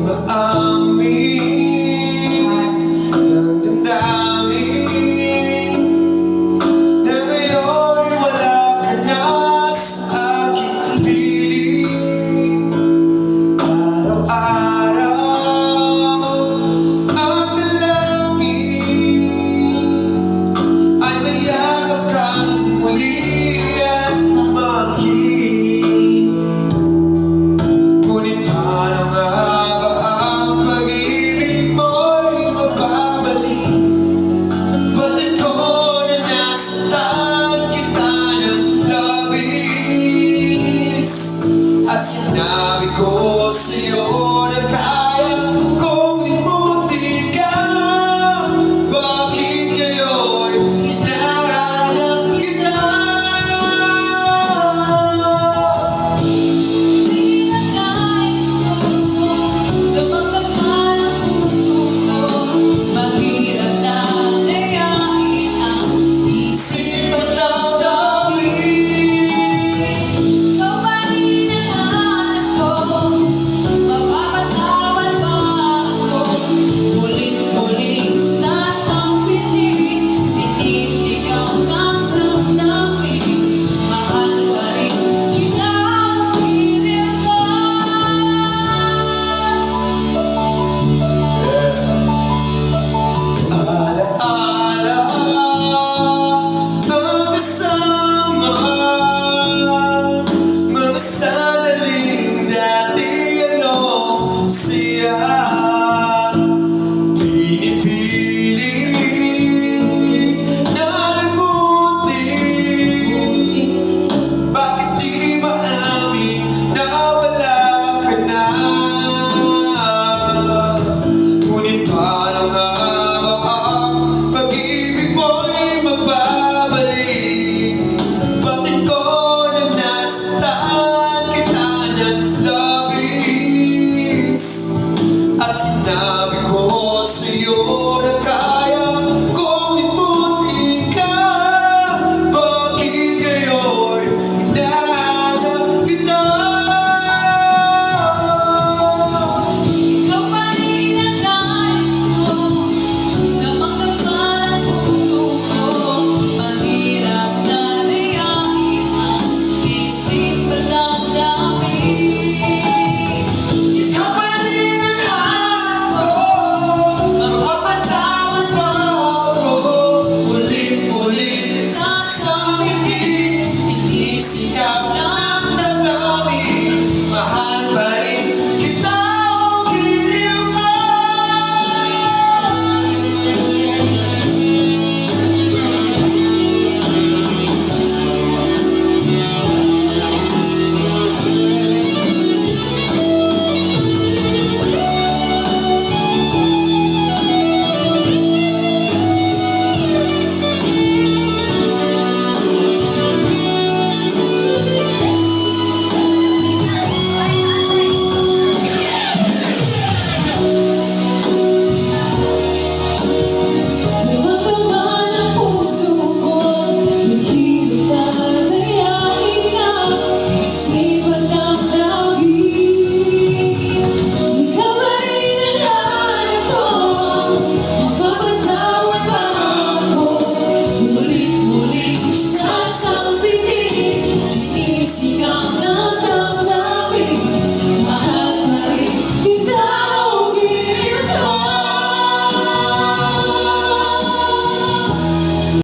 maamin ng damdamin na ngayon wala ka na sa aking piling. Araw-araw ang dalangin ay mayagap kang muli at maging. Ngunit paano nga ba ang pag-ibig mo'y magbabalik? Ba't ito na nasaktan kita ng labis? At sinabi ko sa'yo na kaya kong limutin ka. Bakit ngayon hinahanap kita? Isip at damdamin, alaala ang kasama, mga sandaling dati anong siya. Pinipili na limutin, bakit di maamin na wala ka na? Ngunit paano nga ba ang pag-ibig mo'y magbabalik? Ba't ikaw na nasaktan kita ng labis? At sinabi